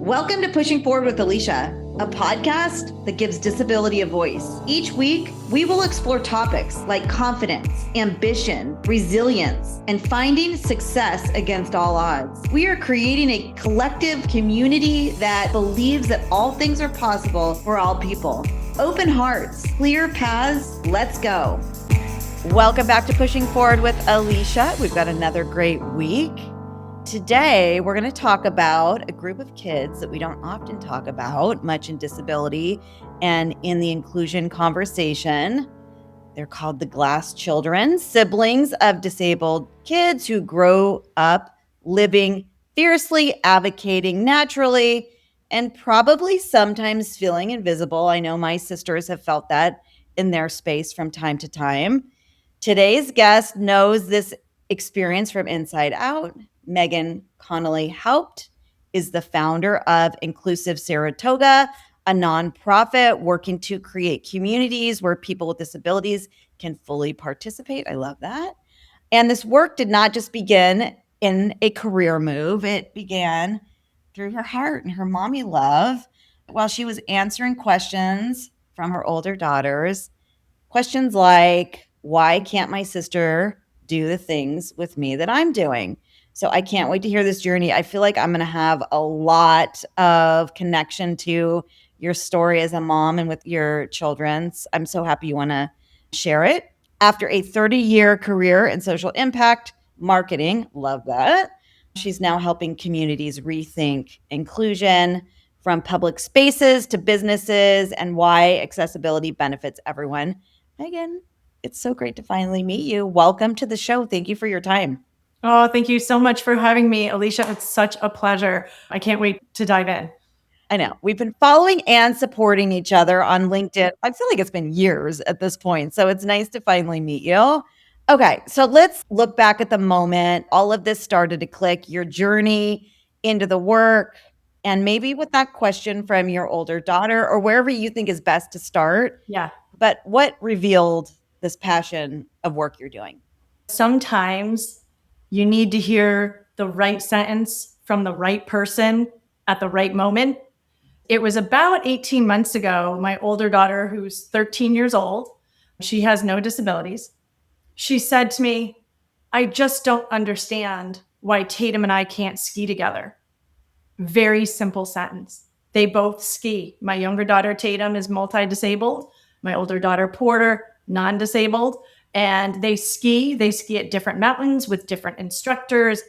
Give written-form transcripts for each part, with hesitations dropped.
Welcome to Pushing Forward with Alycia, a podcast that gives disability a voice. Each week, we will explore topics like confidence, ambition, resilience, and finding success against all odds. We are creating a collective community that believes that all things are possible for all people. Open hearts, clear paths, let's go. Welcome back to Pushing Forward with Alycia. We've got another great week. Today, we're going to talk about a group of kids that we don't often talk about much in disability and in the inclusion conversation. They're called the Glass Children, siblings of disabled kids who grow up living fiercely, advocating naturally, and probably sometimes feeling invisible. I know my sisters have felt that in their space from time to time. Today's guest knows this experience from inside out. Meghan Connolly Haupt is the founder of Inclusive Saratoga, a nonprofit working to create communities where people with disabilities can fully participate. I love that. And this work did not just begin in a career move. It began through her heart and her mommy love while she was answering questions from her older daughters. Questions like, why can't my sister do the things with me that I'm doing? So I can't wait to hear this journey. I feel like I'm going to have a lot of connection to your story as a mom and with your children. I'm so happy you want to share it. After a 30-year career in social impact marketing, love that, she's now helping communities rethink inclusion from public spaces to businesses and why accessibility benefits everyone. Meghan, it's so great to finally meet you. Welcome to the show. Thank you for your time. Oh, thank you so much for having me, Alycia. It's such a pleasure. I can't wait to dive in. I know. We've been following and supporting each other on LinkedIn. I feel like it's been years at this point. So it's nice to finally meet you. Okay, so let's look back at the moment all of this started to click, your journey into the work, and maybe with that question from your older daughter or wherever you think is best to start. Yeah. But what revealed this passion of work you're doing? Sometimes you need to hear the right sentence from the right person at the right moment. It was about 18 months ago, my older daughter, who's 13 years old, she has no disabilities. She said to me, I just don't understand why Tatum and I can't ski together. Very simple sentence. They both ski. My younger daughter, Tatum, is multi-disabled. My older daughter, Porter, non-disabled. And they ski. They ski at different mountains with different instructors.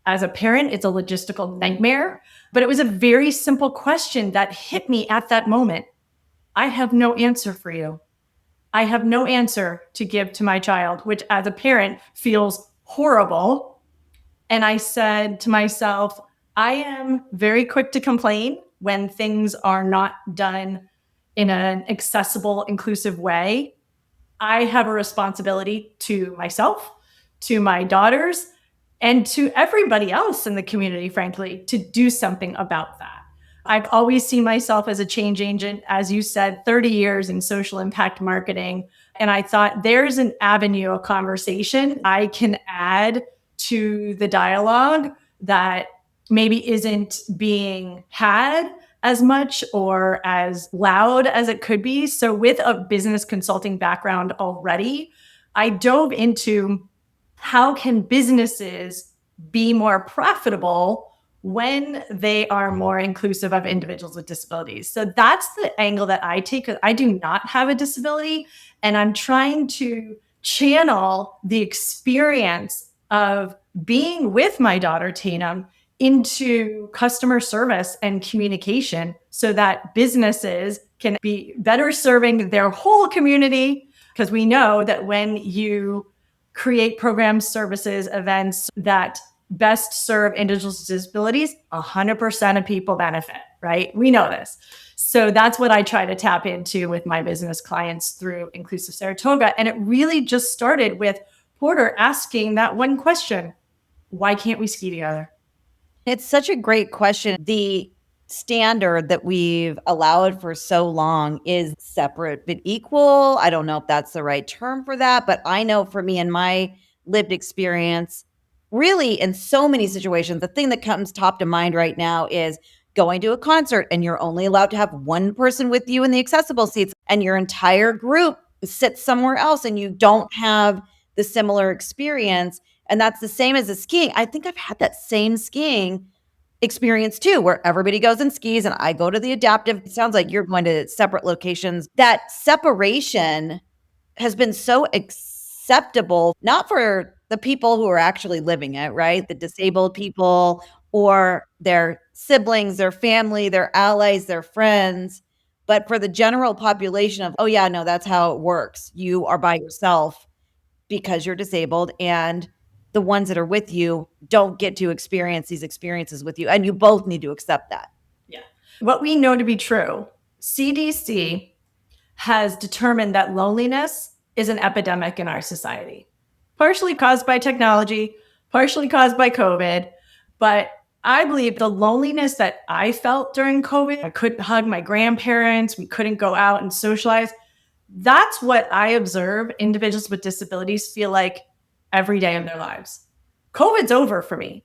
As a parent, it's a logistical nightmare. But it was a very simple question that hit me at that moment. I have no answer for you. I have no answer to give to my child, which as a parent feels horrible. And I said to myself, I am very quick to complain when things are not done in an accessible, inclusive way. I have a responsibility to myself, to my daughters, and to everybody else in the community, frankly, to do something about that. I've always seen myself as a change agent, as you said, 30 years in social impact marketing. And I thought there's an avenue of conversation I can add to the dialogue that maybe isn't being had as much or as loud as it could be. So with a business consulting background already, I dove into how can businesses be more profitable when they are more inclusive of individuals with disabilities. So that's the angle that I take. I do not have a disability, and I'm trying to channel the experience of being with my daughter, Tatum, into customer service and communication so that businesses can be better serving their whole community. Because we know that when you create programs, services, events that best serve individuals with disabilities, 100% of people benefit, right? We know this. So that's what I try to tap into with my business clients through Inclusive Saratoga. And it really just started with Porter asking that one question, why can't we ski together? It's such a great question. The standard that we've allowed for so long is separate but equal. I don't know if that's the right term for that, but I know for me in my lived experience, really in so many situations, the thing that comes top to mind right now is going to a concert and you're only allowed to have one person with you in the accessible seats and your entire group sits somewhere else and you don't have the similar experience. And that's the same as the skiing. I think I've had that same skiing experience too, where everybody goes and skis and I go to the adaptive. It sounds like you're going to separate locations. That separation has been so acceptable, not for the people who are actually living it, right? The disabled people or their siblings, their family, their allies, their friends, but for the general population of, oh yeah, no, that's how it works. You are by yourself because you're disabled, and the ones that are with you don't get to experience these experiences with you. And you both need to accept that. Yeah. What we know to be true, CDC has determined that loneliness is an epidemic in our society, partially caused by technology, partially caused by COVID. But I believe the loneliness that I felt during COVID, I couldn't hug my grandparents, we couldn't go out and socialize. That's what I observe individuals with disabilities feel like every day of their lives. COVID's over for me.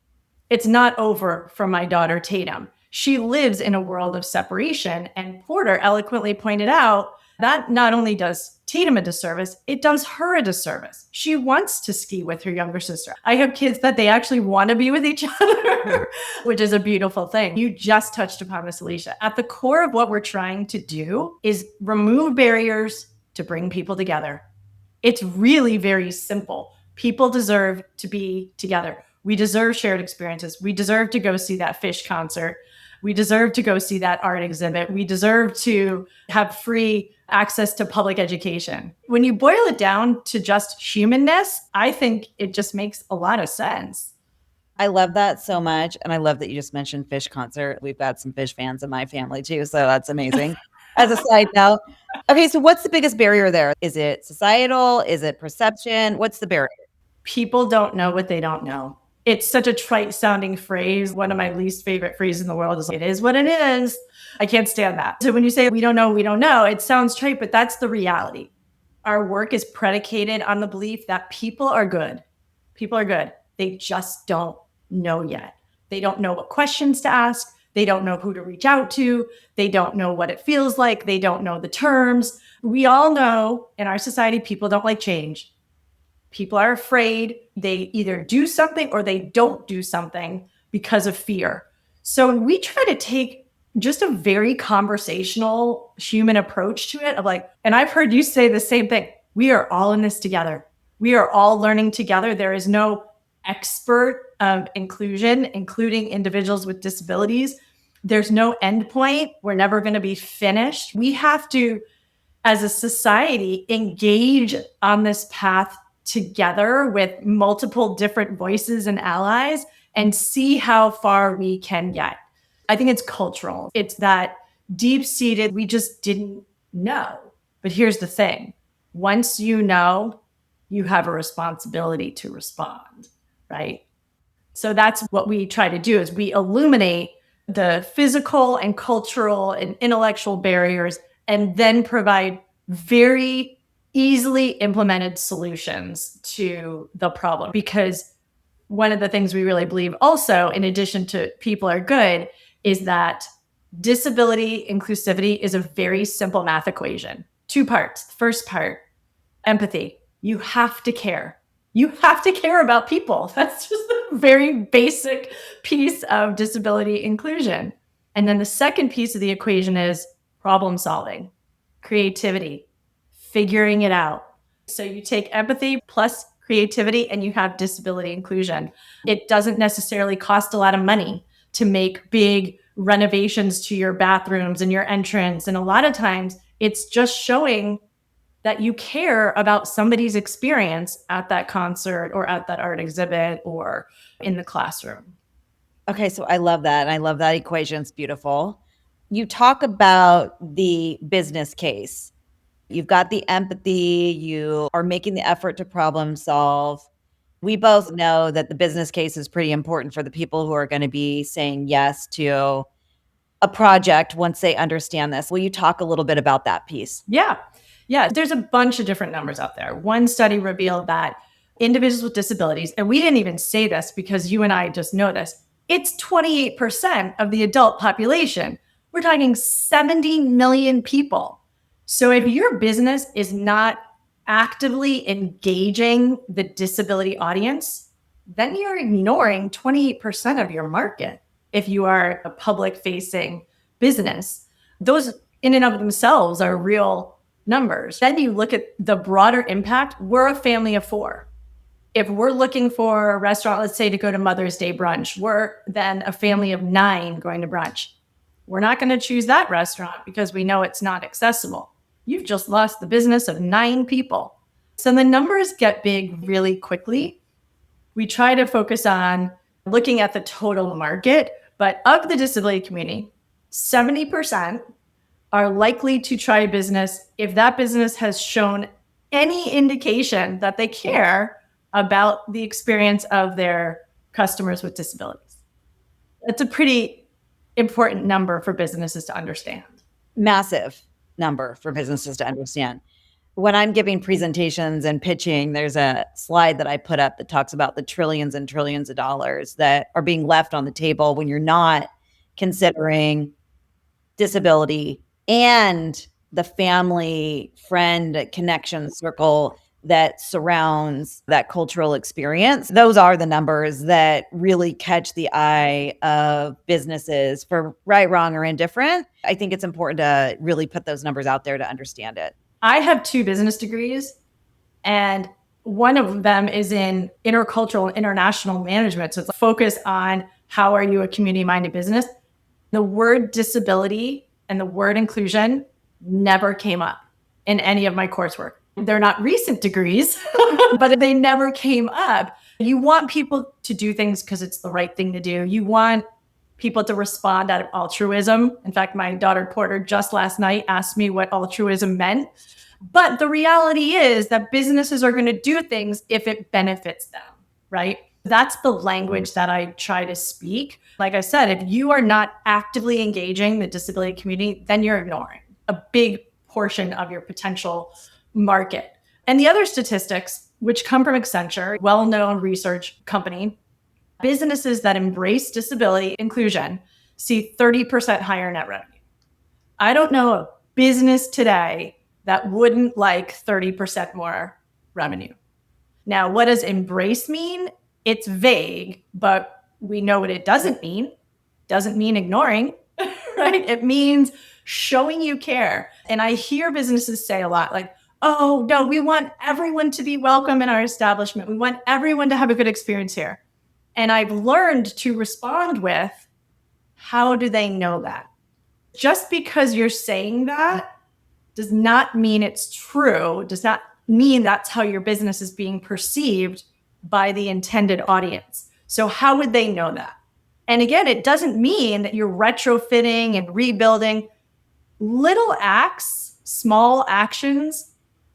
It's not over for my daughter, Tatum. She lives in a world of separation. And Porter eloquently pointed out that not only does Tatum a disservice, it does her a disservice. She wants to ski with her younger sister. I have kids that they actually want to be with each other, which is a beautiful thing. You just touched upon this, Alycia. At the core of what we're trying to do is remove barriers to bring people together. It's really very simple. People deserve to be together. We deserve shared experiences. We deserve to go see that Fish concert. We deserve to go see that art exhibit. We deserve to have free access to public education. When you boil it down to just humanness, I think it just makes a lot of sense. I love that so much. And I love that you just mentioned Fish concert. We've got some Fish fans in my family too. So that's amazing. As a side note. Okay, so what's the biggest barrier there? Is it societal? Is it perception? What's the barrier? People don't know what they don't know. It's such a trite sounding phrase. One of my least favorite phrases in the world is, it is what it is. I can't stand that. So when you say we don't know, it sounds trite, but that's the reality. Our work is predicated on the belief that people are good. People are good. They just don't know yet. They don't know what questions to ask. They don't know who to reach out to. They don't know what it feels like. They don't know the terms. We all know in our society, people don't like change. People are afraid. They either do something or they don't do something because of fear. So we try to take just a very conversational human approach to it of like, and I've heard you say the same thing. We are all in this together. We are all learning together. There is no expert of inclusion, including individuals with disabilities. There's no endpoint. We're never going to be finished. We have to, as a society, engage on this path together with multiple different voices and allies and see how far we can get. I think it's cultural. It's that deep-seated, we just didn't know. But here's the thing. Once you know, you have a responsibility to respond, right? So that's what we try to do is we illuminate the physical and cultural and intellectual barriers and then provide very easily implemented solutions to the problem. Because one of the things we really believe also, in addition to people are good, is that disability inclusivity is a very simple math equation. 2 parts. The first part, empathy. You have to care. You have to care about people. That's just a very basic piece of disability inclusion. And then the second piece of the equation is problem solving, creativity, figuring it out. So you take empathy plus creativity and you have disability inclusion. It doesn't necessarily cost a lot of money to make big renovations to your bathrooms and your entrance. And a lot of times it's just showing that you care about somebody's experience at that concert or at that art exhibit or in the classroom. Okay, so I love that. And I love that equation. It's beautiful. You talk about the business case. You've got the empathy. You are making the effort to problem solve. We both know that the business case is pretty important for the people who are going to be saying yes to a project once they understand this. Will you talk a little bit about that piece? Yeah, there's a bunch of different numbers out there. One study revealed that individuals with disabilities, and we didn't even say this because you and I just know this, It's 28% of the adult population. We're talking 70 million people. So if your business is not actively engaging the disability audience, then you're ignoring 28% of your market if you are a public facing business. Those in and of themselves are real numbers. Then you look at the broader impact. We're a family of four. If we're looking for a restaurant, let's say to go to Mother's Day brunch, we're then a family of 9 going to brunch. We're not going to choose that restaurant because we know it's not accessible. You've just lost the business of 9 people. So the numbers get big really quickly. We try to focus on looking at the total market, but of the disability community, 70% are likely to try a business if that business has shown any indication that they care about the experience of their customers with disabilities. It's a pretty important number for businesses to understand. Massive number for businesses to understand. When I'm giving presentations and pitching, there's a slide that I put up that talks about the trillions and trillions of dollars that are being left on the table when you're not considering disability and the family, friend, connection circle that surrounds that cultural experience. Those are the numbers that really catch the eye of businesses for right, wrong, or indifferent. I think it's important to really put those numbers out there to understand it. I have 2 business degrees, and one of them is in intercultural and international management. So it's a focus on how are you a community-minded business. The word disability and the word inclusion never came up in any of my coursework. They're not recent degrees, but they never came up. You want people to do things because it's the right thing to do. You want people to respond out of altruism. In fact, my daughter Porter just last night asked me what altruism meant. But the reality is that businesses are going to do things if it benefits them, right? That's the language that I try to speak. Like I said, if you are not actively engaging the disability community, then you're ignoring a big portion of your potential market. And the other statistics, which come from Accenture, well-known research company, businesses that embrace disability inclusion see 30% higher net revenue. I don't know a business today that wouldn't like 30% more revenue. Now, what does embrace mean? It's vague, but we know what it doesn't mean. Doesn't mean ignoring, right? It means showing you care. And I hear businesses say a lot like, oh, no, we want everyone to be welcome in our establishment. We want everyone to have a good experience here. And I've learned to respond with, how do they know that? Just because you're saying that does not mean it's true, does not mean that's how your business is being perceived by the intended audience. So how would they know that? And again, it doesn't mean that you're retrofitting and rebuilding. Little acts, small actions,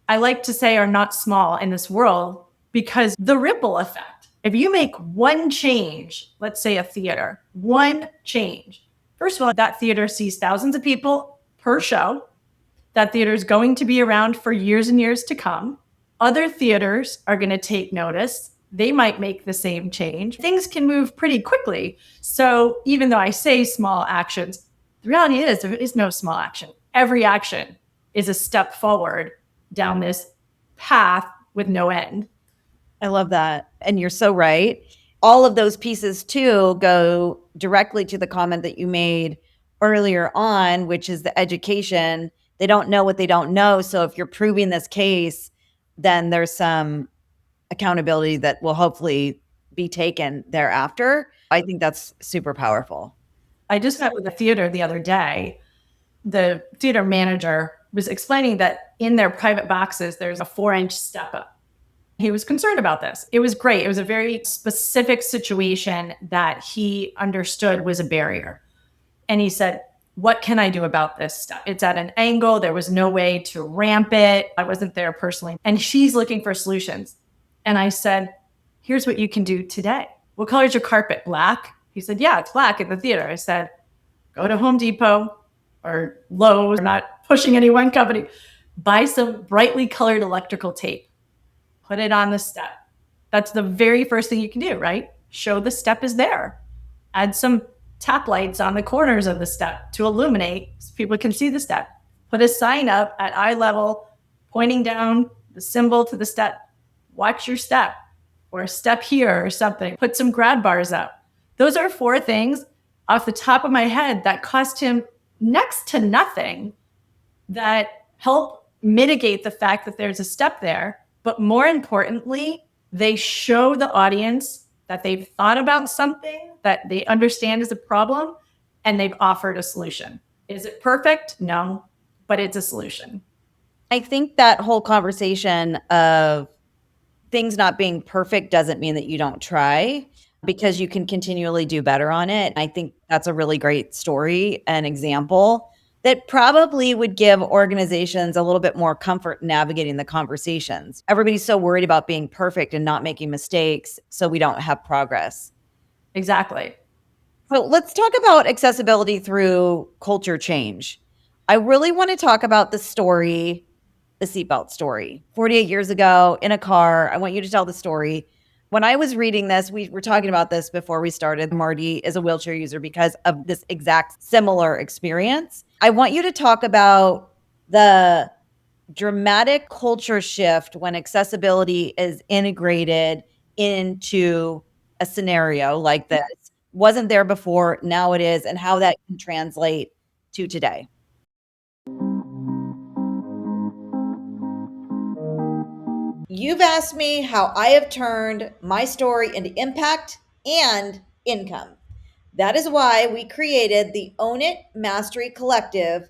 I like to say are not small in this world because the ripple effect. If you make one change, let's say a theater, one change, first of all, that theater sees thousands of people per show. That theater is going to be around for years and years to come. Other theaters are going to take notice. They might make the same change. Things can move pretty quickly. So even though I say small actions, the reality is there is no small action. Every action is a step forward down this path with no end. I love that. And you're so right. All of those pieces too go directly to the comment that you made earlier on, which is the education. They don't know what they don't know. So if you're proving this case, then there's some accountability that will hopefully be taken thereafter. I think that's super powerful. I just met with a theater the other day. The theater manager was explaining that in their private boxes, there's a 4-inch step up. He was concerned about this. It was great. It was a very specific situation that he understood was a barrier. And he said, what can I do about this stuff? It's at an angle. There was no way to ramp it. I wasn't there personally. And she's looking for solutions. And I said, here's what you can do today. What color is your carpet? Black? He said, yeah, it's black in the theater. I said, go to Home Depot or Lowe's. I'm not pushing any one company. Buy some brightly colored electrical tape. Put it on the step. That's the very first thing you can do, right? Show the step is there. Add some tap lights on the corners of the step to illuminate so people can see the step. Put a sign up at eye level, pointing down the symbol to the step. Watch your step, or step here or something. Put some grab bars up. Those are 4 things off the top of my head that cost him next to nothing that help mitigate the fact that there's a step there. But more importantly, they show the audience that they've thought about something that they understand is a problem, and they've offered a solution. Is it perfect? No, but it's a solution. I think that whole conversation of things not being perfect doesn't mean that you don't try, because you can continually do better on it. I think that's a really great story and example that probably would give organizations a little bit more comfort navigating the conversations. Everybody's so worried about being perfect and not making mistakes, so we don't have progress. Exactly. So let's talk about accessibility through culture change. I really want to talk about the story, the seatbelt story. 48 years ago in a car, I want you to tell the story. When I was reading this, we were talking about this before we started. Marty is a wheelchair user because of this exact similar experience. I want you to talk about the dramatic culture shift when accessibility is integrated into a scenario like this. Wasn't there before, now it is, and how that can translate to today. You've asked me how I have turned my story into impact and income. That is why we created the Own It Mastery Collective,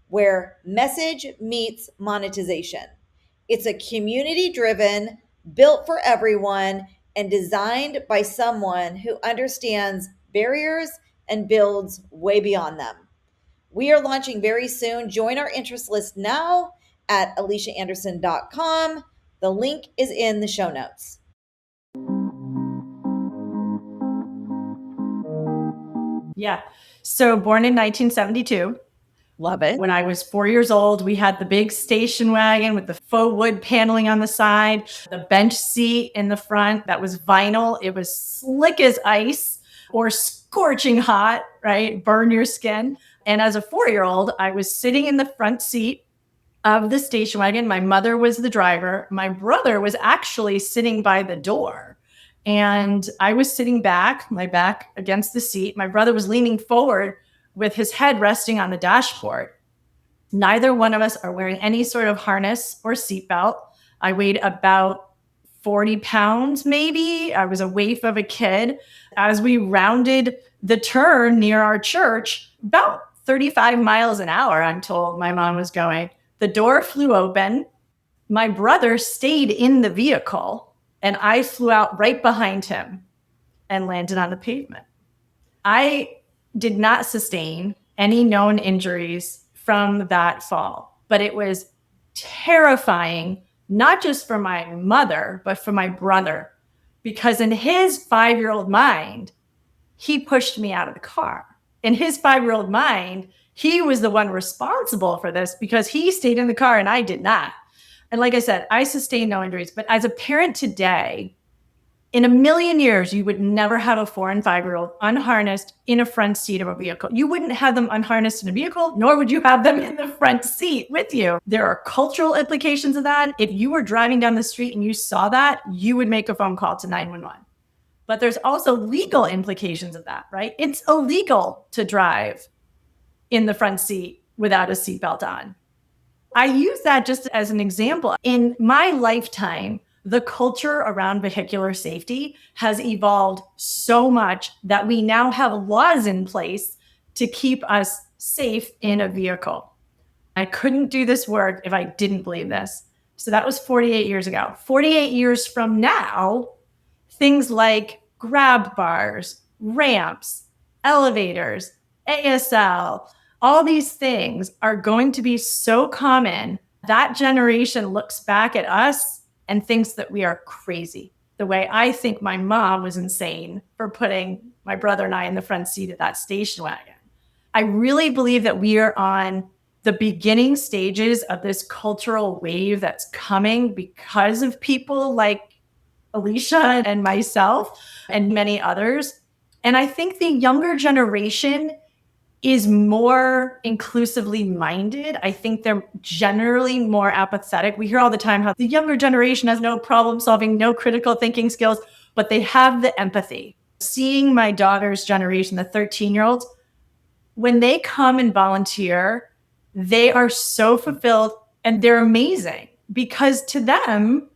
where message meets monetization. It's a community driven, built for everyone, and designed by someone who understands barriers and builds way beyond them. We are launching very soon. Join our interest list now at AlyciaAnderson.com. The link is in the show notes. Yeah. So born in 1972. Love it. When I was 4 years old, we had the big station wagon with the faux wood paneling on the side, the bench seat in the front that was vinyl. It was slick as ice or scorching hot, right? Burn your skin. And as a 4-year-old, I was sitting in the front seat of the station wagon. My mother was the driver. My brother was actually sitting by the door. And I was sitting back, my back against the seat. My brother was leaning forward with his head resting on the dashboard. Neither one of us are wearing any sort of harness or seatbelt. I weighed about 40 pounds, maybe. I was a waif of a kid. As we rounded the turn near our church, about 35 miles an hour, I'm told my mom was going, the door flew open. My brother stayed in the vehicle, and I flew out right behind him and landed on the pavement. I did not sustain any known injuries from that fall, but it was terrifying, not just for my mother, but for my brother, because in his 5-year-old mind, he pushed me out of the car. In his 5-year-old mind, he was the one responsible for this because he stayed in the car and I did not. And like I said, I sustained no injuries, but as a parent today, in a million years, you would never have a 4 and 5-year-old unharnessed in a front seat of a vehicle. You wouldn't have them unharnessed in a vehicle, nor would you have them in the front seat with you. There are cultural implications of that. If you were driving down the street and you saw that, you would make a phone call to 911. But there's also legal implications of that, right? It's illegal to drive in the front seat without a seatbelt on. I use that just as an example. In my lifetime, the culture around vehicular safety has evolved so much that we now have laws in place to keep us safe in a vehicle. I couldn't do this work if I didn't believe this. So that was 48 years ago. 48 years from now, things like grab bars, ramps, elevators, ASL, all these things are going to be so common. That generation looks back at us and thinks that we are crazy. The way I think my mom was insane for putting my brother and I in the front seat of that station wagon. I really believe that we are on the beginning stages of this cultural wave that's coming because of people like Alycia and myself and many others And I think the younger generation is more inclusively minded. I think they're generally more apathetic. We hear all the time how the younger generation has no problem solving, no critical thinking skills, but they have the empathy. Seeing my daughter's generation, the 13-year-olds, when they come and volunteer, they are so fulfilled and they're amazing because to them,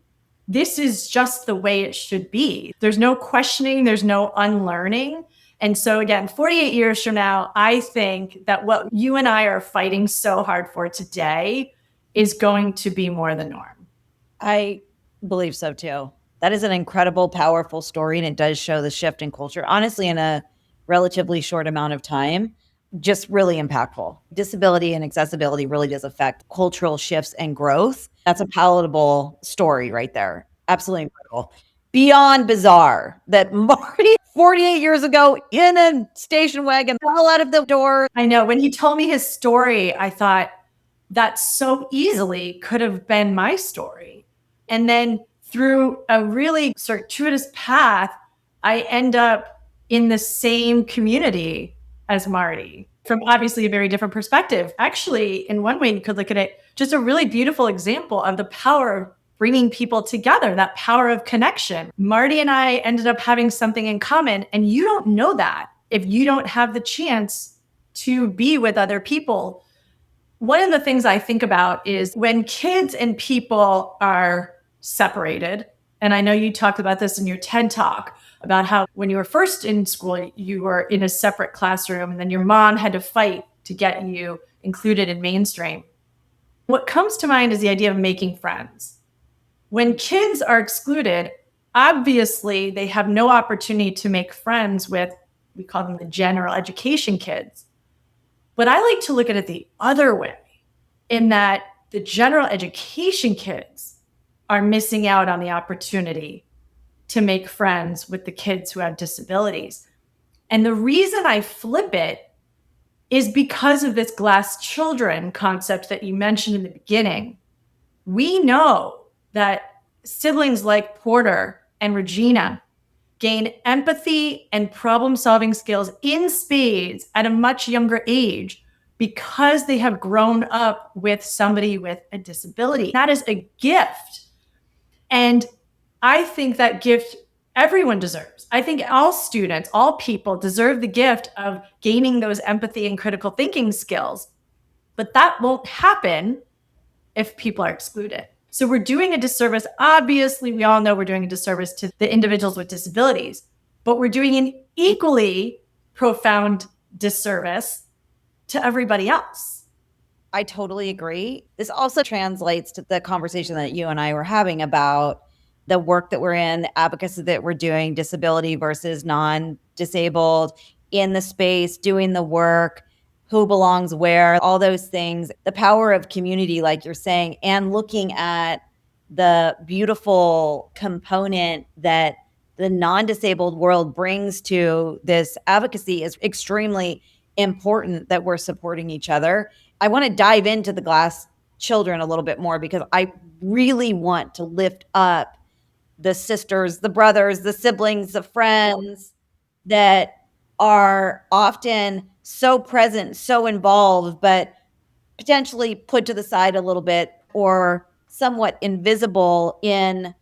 this is just the way it should be. There's no questioning, there's no unlearning. And so again, 48 years from now, I think that what you and I are fighting so hard for today is going to be more the norm. I believe so too. That is an incredible, powerful story. And it does show the shift in culture, honestly, in a relatively short amount of time, just really impactful. Disability and accessibility really does affect cultural shifts and growth. That's a palatable story right there. Absolutely incredible. Beyond bizarre that Marty 48 years ago in a station wagon fell out of the door. I know when he told me his story, I thought that so easily could have been my story. And then through a really circuitous path, I end up in the same community as Marty from obviously a very different perspective. Actually, in one way, you could look at it, just a really beautiful example of the power of bringing people together, that power of connection. Marty and I ended up having something in common, and you don't know that if you don't have the chance to be with other people. One of the things I think about is when kids and people are separated, and I know you talked about this in your TED Talk, about how when you were first in school, you were in a separate classroom, and then your mom had to fight to get you included in mainstream. What comes to mind is the idea of making friends. When kids are excluded, obviously they have no opportunity to make friends with, we call them the general education kids. But I like to look at it the other way, in that the general education kids are missing out on the opportunity to make friends with the kids who have disabilities. And the reason I flip it is because of this glass children concept that you mentioned in the beginning. We know that siblings like Porter and Regina gain empathy and problem-solving skills in spades at a much younger age because they have grown up with somebody with a disability. That is a gift. And I think that gift everyone deserves. I think all students, all people deserve the gift of gaining those empathy and critical thinking skills. But that won't happen if people are excluded. So we're doing a disservice. Obviously, we all know we're doing a disservice to the individuals with disabilities, but we're doing an equally profound disservice to everybody else. I totally agree. This also translates to the conversation that you and I were having about the work that we're in, the advocacy that we're doing, disability versus non-disabled, in the space, doing the work, who belongs where, all those things, the power of community, like you're saying, and looking at the beautiful component that the non-disabled world brings to this advocacy is extremely important, that we're supporting each other. I want to dive into the glass children a little bit more because I really want to lift up the sisters, the brothers, the siblings, the friends that are often so present, so involved, but potentially put to the side a little bit or somewhat invisible in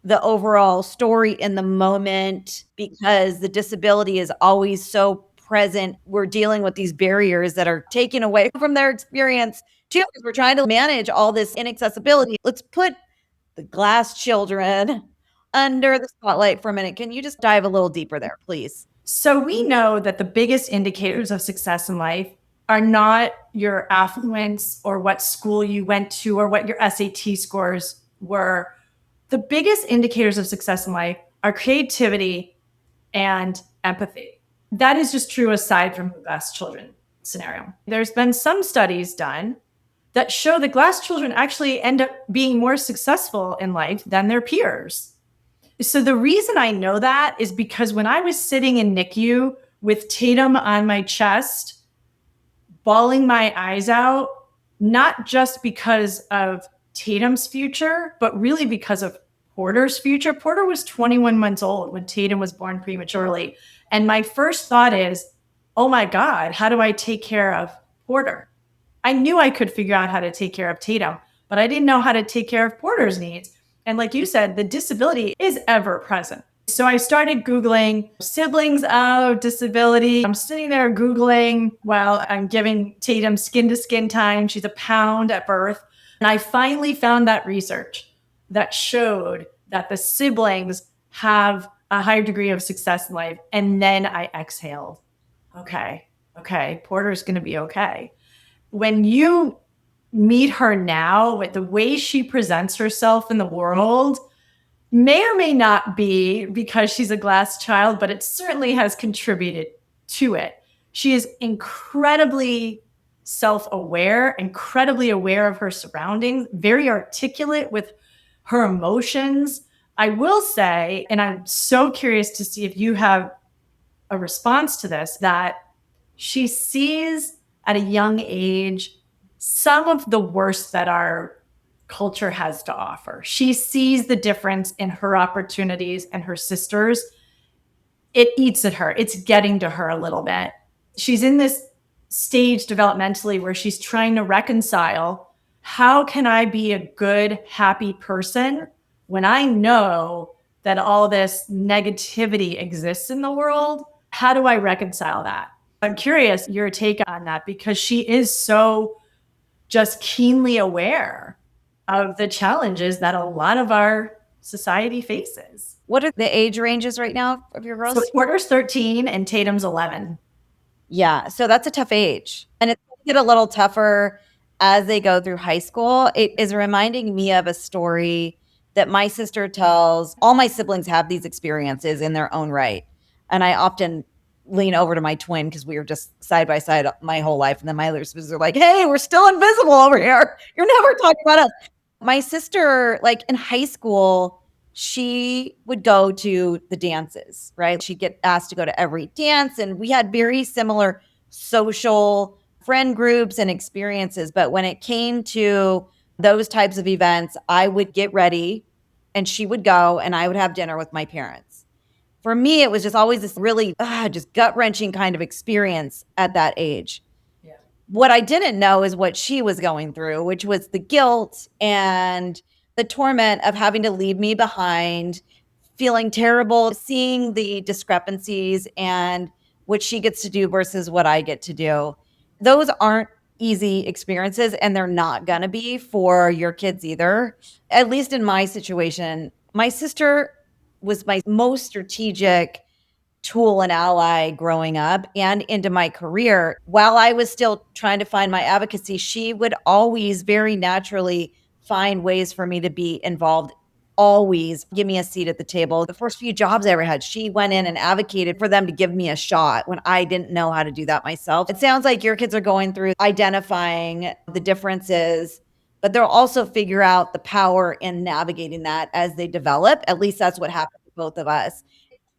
the overall story in the moment because the disability is always so present. We're dealing with these barriers that are taken away from their experience too, because we're trying to manage all this inaccessibility. Let's put the glass children under the spotlight for a minute. Can you just dive a little deeper there, please? So we know that the biggest indicators of success in life are not your affluence or what school you went to or what your SAT scores were. The biggest indicators of success in life are creativity and empathy. That is just true aside from the glass children scenario. There's been some studies done that show that glass children actually end up being more successful in life than their peers. So the reason I know that is because when I was sitting in NICU with Tatum on my chest, bawling my eyes out, not just because of Tatum's future, but really because of Porter's future. Porter was 21 months old when Tatum was born prematurely. And my first thought is, oh my God, how do I take care of Porter? I knew I could figure out how to take care of Tatum, but I didn't know how to take care of Porter's needs. And like you said, the disability is ever present. So I started Googling siblings of disability. I'm sitting there Googling while I'm giving Tatum skin to skin time. She's a pound at birth. And I finally found that research that showed that the siblings have a higher degree of success in life. And then I exhaled. Okay, Porter's going to be okay. When you meet her now, with the way she presents herself in the world, may or may not be because she's a glass child, but it certainly has contributed to it. She is incredibly self-aware, incredibly aware of her surroundings, very articulate with her emotions. I will say, and I'm so curious to see if you have a response to this, that she sees at a young age some of the worst that our culture has to offer. She sees the difference in her opportunities and her sisters. It eats at her. It's getting to her a little bit. She's in this stage developmentally where she's trying to reconcile, how can I be a good, happy person when I know that all this negativity exists in the world? How do I reconcile that? I'm curious your take on that, because she is so just keenly aware of the challenges that a lot of our society faces. What are the age ranges right now of your girls? So Porter's 13 and Tatum's 11. Yeah, so that's a tough age. And it's going to get a little tougher as they go through high school. It is reminding me of a story that my sister tells. All my siblings have these experiences in their own right. And I often lean over to my twin because we were just side by side my whole life. And then my other sisters are like, hey, we're still invisible over here. You're never talking about us. My sister, like in high school, she would go to the dances, right? She'd get asked to go to every dance. And we had very similar social friend groups and experiences. But when it came to those types of events, I would get ready and she would go and I would have dinner with my parents. For me, it was just always this really just gut-wrenching kind of experience at that age. Yeah. What I didn't know is what she was going through, which was the guilt and the torment of having to leave me behind, feeling terrible, seeing the discrepancies and what she gets to do versus what I get to do. Those aren't easy experiences, and they're not going to be for your kids either. At least in my situation, my sister was my most strategic tool and ally growing up and into my career. While I was still trying to find my advocacy, she would always very naturally find ways for me to be involved, always give me a seat at the table. The first few jobs I ever had, she went in and advocated for them to give me a shot when I didn't know how to do that myself. It sounds like your kids are going through identifying the differences, but they'll also figure out the power in navigating that as they develop. At least that's what happened to both of us.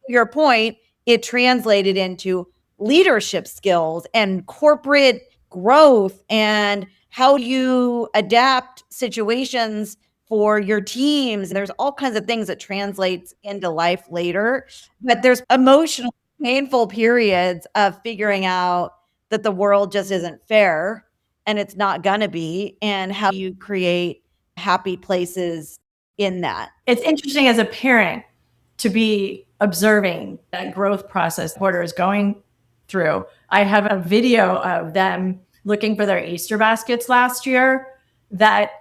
To your point, it translated into leadership skills and corporate growth and how you adapt situations for your teams. There's all kinds of things that translates into life later, but there's emotional, painful periods of figuring out that the world just isn't fair and it's not gonna be, and how you create happy places in that. It's interesting as a parent to be observing that growth process Porter is going through. I have a video of them looking for their Easter baskets last year that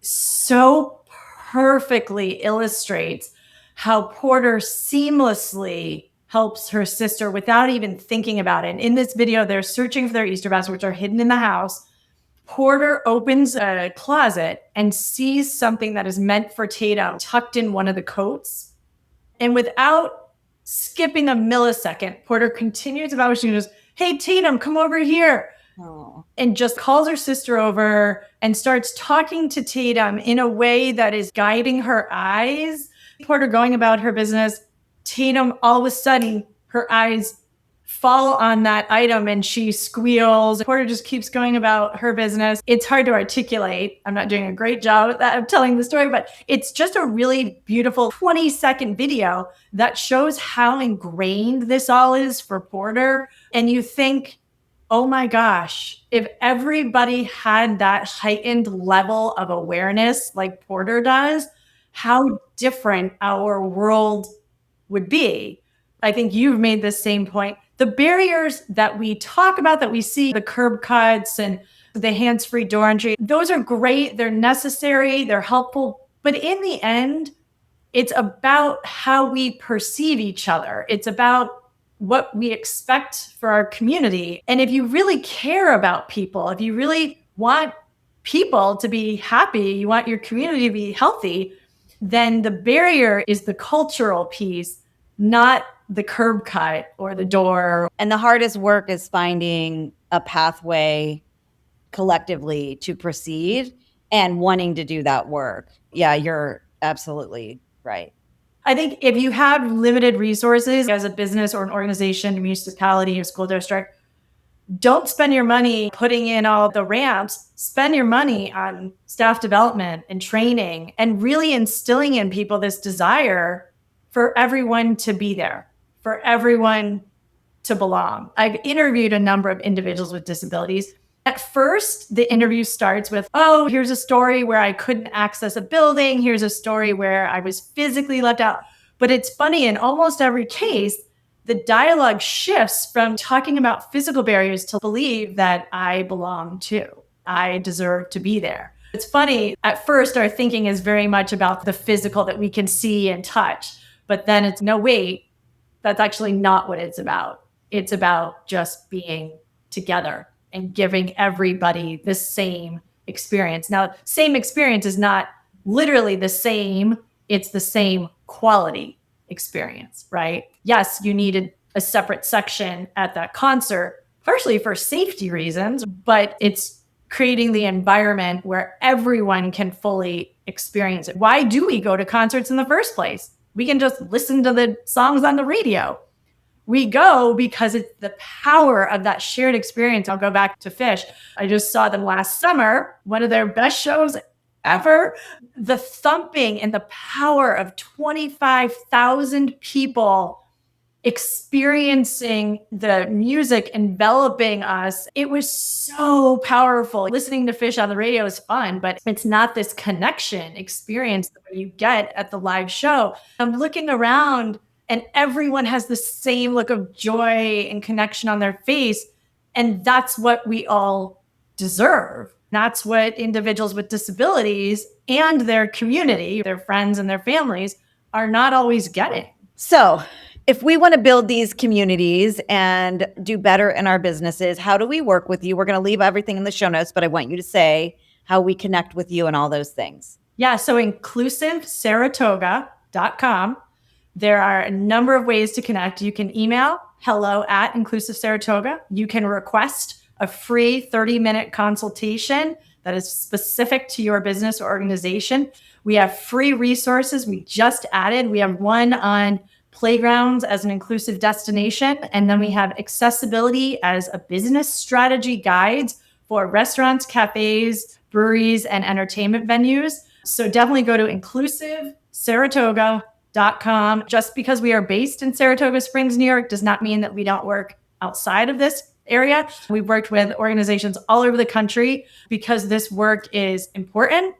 so perfectly illustrates how Porter seamlessly helps her sister without even thinking about it. And in this video, they're searching for their Easter baskets, which are hidden in the house. Porter opens a closet and sees something that is meant for Tatum tucked in one of the coats. And without skipping a millisecond, Porter continues about what she goes, hey, Tatum, come over here. Oh. And just calls her sister over and starts talking to Tatum in a way that is guiding her eyes. Porter going about her business. Tatum, all of a sudden, her eyes fall on that item and she squeals. Porter just keeps going about her business. It's hard to articulate. I'm not doing a great job at that of telling the story, but it's just a really beautiful 20-second video that shows how ingrained this all is for Porter. And you think, oh my gosh, if everybody had that heightened level of awareness like Porter does, how different our world would be. I think you've made the same point. The barriers that we talk about, that we see, the curb cuts and the hands-free door entry, those are great. They're necessary. They're helpful. But in the end, it's about how we perceive each other. It's about what we expect for our community. And if you really care about people, if you really want people to be happy, you want your community to be healthy, then the barrier is the cultural piece, not the curb cut or the door. And the hardest work is finding a pathway collectively to proceed and wanting to do that work. Yeah, you're absolutely right. I think if you have limited resources as a business or an organization, a municipality or school district, don't spend your money putting in all the ramps. Spend your money on staff development and training and really instilling in people this desire for everyone to be there, for everyone to belong. I've interviewed a number of individuals with disabilities. At first, the interview starts with, oh, here's a story where I couldn't access a building. Here's a story where I was physically left out. But it's funny, in almost every case, the dialogue shifts from talking about physical barriers to believe that I belong too. I deserve to be there. It's funny, at first, our thinking is very much about the physical that we can see and touch. But then it's, no, wait, that's actually not what it's about. It's about just being together and giving everybody the same experience. Now, same experience is not literally the same. It's the same quality experience, right? Yes, you needed a separate section at that concert, partially for safety reasons, but it's creating the environment where everyone can fully experience it. Why do we go to concerts in the first place? We can just listen to the songs on the radio. We go because it's the power of that shared experience. I'll go back to Fish. I just saw them last summer, one of their best shows ever. The thumping and the power of 25,000 people experiencing the music enveloping us. It was so powerful. Listening to Fish on the radio is fun, but it's not this connection experience that you get at the live show. I'm looking around and everyone has the same look of joy and connection on their face. And that's what we all deserve. That's what individuals with disabilities and their community, their friends and their families are not always getting. So if we want to build these communities and do better in our businesses, how do we work with you? We're going to leave everything in the show notes, but I want you to say how we connect with you and all those things. Yeah, so inclusivesaratoga.com. There are a number of ways to connect. You can email hello@Inclusive Saratoga. You can request a free 30-minute consultation that is specific to your business or organization. We have free resources we just added. We have one on playgrounds as an inclusive destination, and then we have accessibility as a business strategy guides for restaurants, cafes, breweries, and entertainment venues. So definitely go to inclusivesaratoga.com. Just because we are based in Saratoga Springs, New York, does not mean that we don't work outside of this area. We've worked with organizations all over the country because this work is important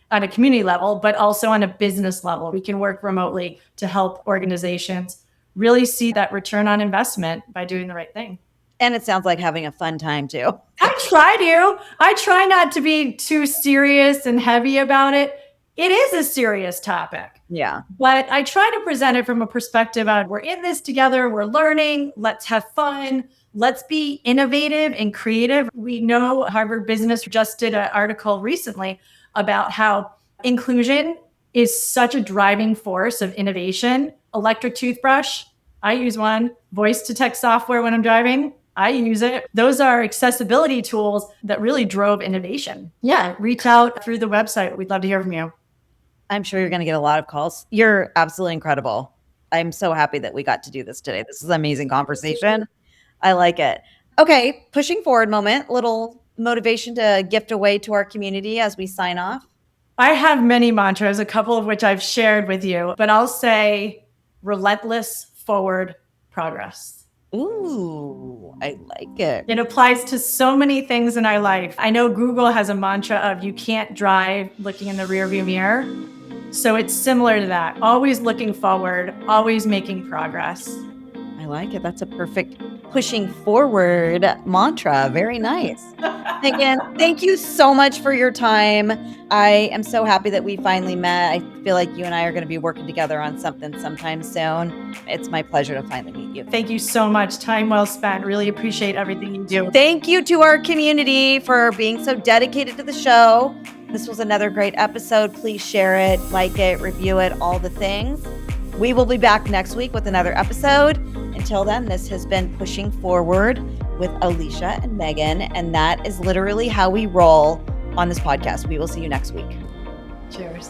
on a community level, but also on a business level. We can work remotely to help organizations really see that return on investment by doing the right thing. And it sounds like having a fun time too. I try not to be too serious and heavy about it. It is a serious topic. Yeah. But I try to present it from a perspective of, we're in this together, we're learning, let's have fun, let's be innovative and creative. We know Harvard Business just did an article recently about how inclusion is such a driving force of innovation. Electric toothbrush, I use one. Voice to text software when I'm driving, I use it. Those are accessibility tools that really drove innovation. Yeah, reach out through the website. We'd love to hear from you. I'm sure you're going to get a lot of calls. You're absolutely incredible. I'm so happy that we got to do this today. This is an amazing conversation. I like it. Okay, pushing forward moment, little motivation to gift away to our community as we sign off. I have many mantras, a couple of which I've shared with you, but I'll say relentless forward progress. Ooh, I like it. It applies to so many things in our life. I know Google has a mantra of you can't drive looking in the rearview mirror. So it's similar to that. Always looking forward, always making progress. I like it. That's a perfect pushing forward mantra. Very nice. Meghan, thank you so much for your time. I am so happy that we finally met. I feel like you and I are going to be working together on something sometime soon. It's my pleasure to finally meet you. Thank you so much. Time well spent. Really appreciate everything you do. Thank you to our community for being so dedicated to the show. This was another great episode. Please share it, like it, review it, all the things. We will be back next week with another episode. Until then, this has been Pushing Forward with Alycia and Meghan, and that is literally how we roll on this podcast. We will see you next week. Cheers.